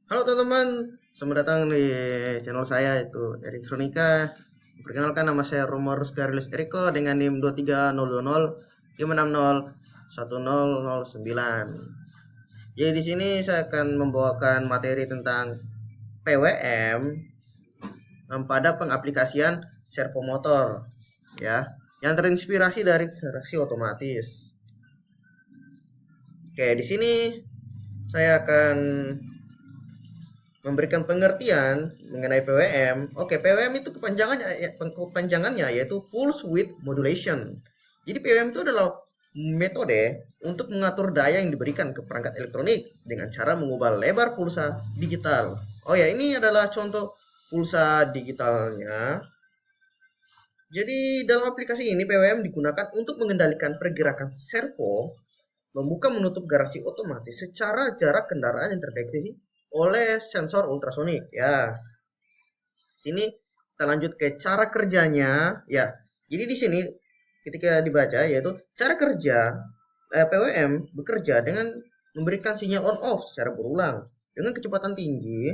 Halo teman-teman, selamat datang di channel saya itu Elektronika. Perkenalkan nama saya Romo Ruskarlis Eriko dengan NIM 23000 560 1009. Jadi di sini saya akan membawakan materi tentang PWM pada pengaplikasian servo motor ya, yang terinspirasi dari garasi otomatis. Oke, di sini saya akan memberikan pengertian mengenai PWM. Oke, PWM itu kepanjangannya yaitu Pulse Width Modulation. Jadi PWM itu adalah metode untuk mengatur daya yang diberikan ke perangkat elektronik dengan cara mengubah lebar pulsa digital. Oh ya, ini adalah contoh pulsa digitalnya. Jadi dalam aplikasi ini PWM digunakan untuk mengendalikan pergerakan servo, membuka menutup garasi otomatis secara jarak kendaraan yang terdeteksi oleh sensor ultrasonik. Ya, sini kita lanjut ke cara kerjanya. Ya, jadi di sini ketika dibaca yaitu cara kerja PWM bekerja dengan memberikan sinyal on off secara berulang dengan kecepatan tinggi.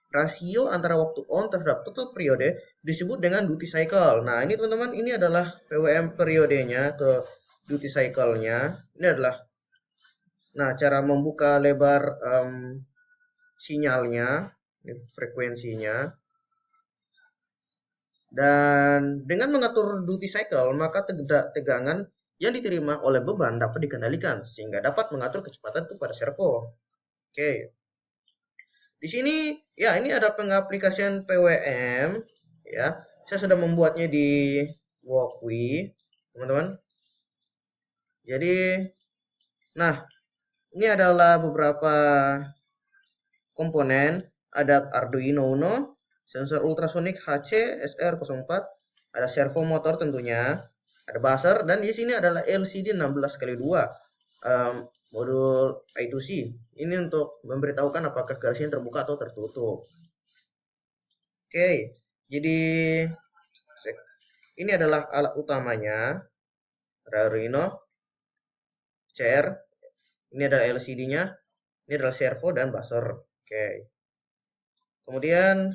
Rasio antara waktu on terhadap total periode disebut dengan duty cycle. Nah, ini teman-teman, ini adalah PWM periodenya atau duty cycle-nya. Ini adalah cara membuka lebar sinyalnya, ini frekuensinya. Dan dengan mengatur duty cycle, maka tegangan yang diterima oleh beban dapat dikendalikan sehingga dapat mengatur kecepatan kepada servo. Oke. Di sini ya ini ada pengaplikasian PWM ya. Saya sudah membuatnya di Walkwi, teman-teman. Jadi nah, ini adalah beberapa komponen. Ada Arduino Uno, sensor ultrasonic HC SR04, ada servo motor tentunya, ada buzzer, dan di sini adalah LCD 16x2 modul I2C. Ini untuk memberitahukan apakah garasinya terbuka atau tertutup. Oke, jadi ini adalah alat utamanya, Arduino, CR, ini adalah LCD-nya, ini adalah servo dan buzzer. Oke. Kemudian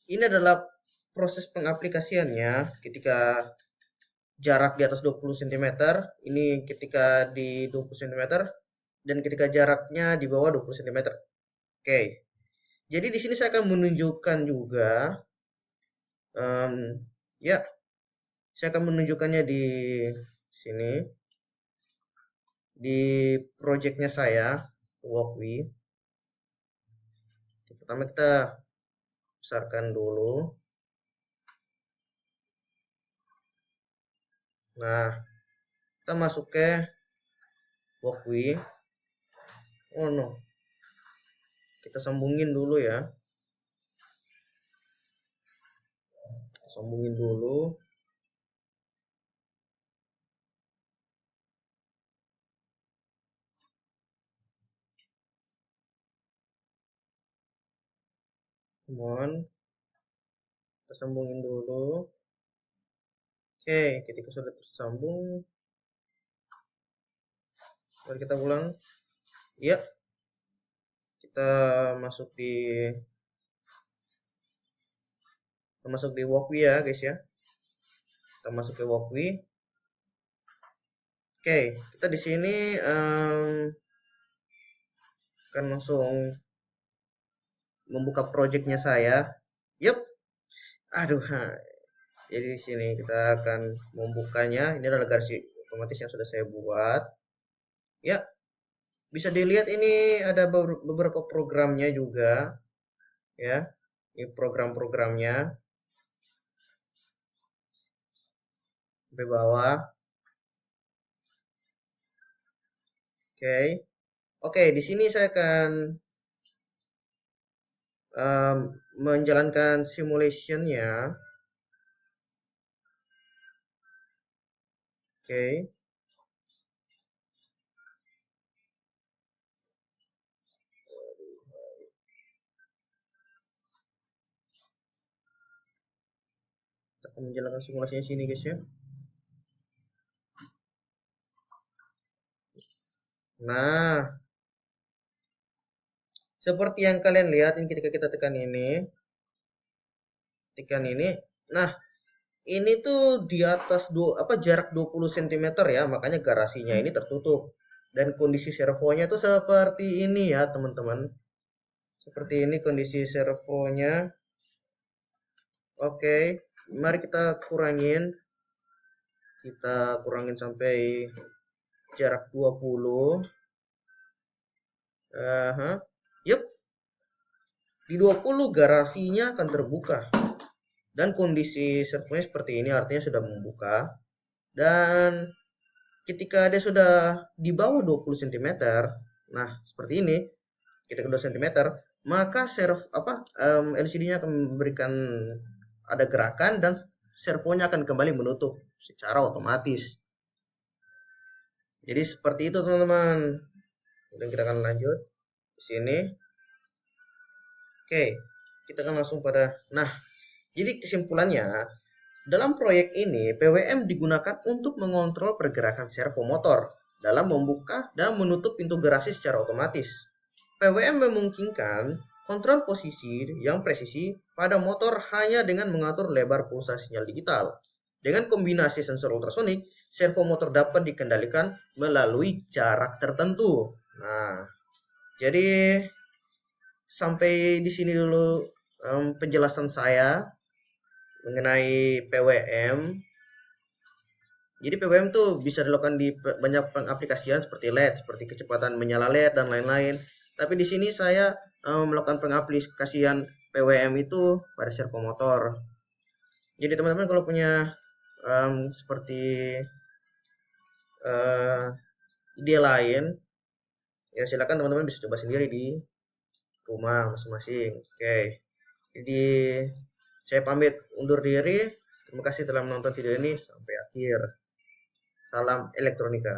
ini adalah proses pengaplikasiannya ketika jarak di atas 20 cm, ini ketika di 20 cm, dan ketika jaraknya di bawah 20 cm. Oke. Jadi di sini saya akan menunjukkan juga ya, saya akan menunjukkannya di sini di projectnya saya, Walkwi. Pertama kita besarkan dulu. Nah, kita masuk ke Walkwi. Oh no, kita sambungin dulu ya. Sambungin dulu. Come on. Kita sambungin dulu. Oke, ketika sudah tersambung, mari kita ulang. Ya, kita masuk di Walkwi ya, guys ya. Kita masuk ke Walkwi. Oke, kita di sini akan langsung membuka projectnya saya. Yup. Aduh, jadi di sini kita akan membukanya. Ini adalah garasi otomatis yang sudah saya buat. Ya, bisa dilihat ini ada beberapa programnya juga. Ya, ini program-programnya sampai bawah. Oke, oke. Di sini saya akan menjalankan simulationnya. Oke. Kita akan menjalankan simulasinya sini guys ya. Nah, Seperti yang kalian lihat ini ketika kita tekan ini, nah ini tuh di atas jarak 20 cm ya, makanya garasinya ini tertutup. Dan kondisi servonya tuh seperti ini ya, teman-teman. Seperti ini kondisi servonya. Oke, mari kita kurangin. Kita kurangin sampai jarak 20. Yup. Di 20 garasinya akan terbuka. Dan kondisi servonya seperti ini, artinya sudah membuka. Dan ketika dia sudah di bawah 20 cm, nah seperti ini, kita ke 2 cm, maka LCD-nya akan memberikan ada gerakan dan servonya akan kembali menutup secara otomatis. Jadi seperti itu teman-teman. Dan kita akan lanjut di sini. Oke, kita akan langsung pada. Nah, jadi kesimpulannya, dalam proyek ini PWM digunakan untuk mengontrol pergerakan servo motor dalam membuka dan menutup pintu garasi secara otomatis. PWM memungkinkan kontrol posisi yang presisi pada motor hanya dengan mengatur lebar pulsa sinyal digital. Dengan kombinasi sensor ultrasonik, servo motor dapat dikendalikan melalui jarak tertentu. Nah, jadi sampai di sini dulu penjelasan saya mengenai PWM. Jadi PWM tuh bisa dilakukan di banyak pengaplikasian seperti LED, seperti kecepatan menyala LED dan lain-lain. Tapi di sini saya melakukan pengaplikasian PWM itu pada servo motor. Jadi teman-teman kalau punya seperti ide lain, ya silakan teman-teman bisa coba sendiri di rumah masing-masing. Oke. Jadi saya pamit undur diri. Terima kasih telah menonton video ini sampai akhir. Salam elektronika.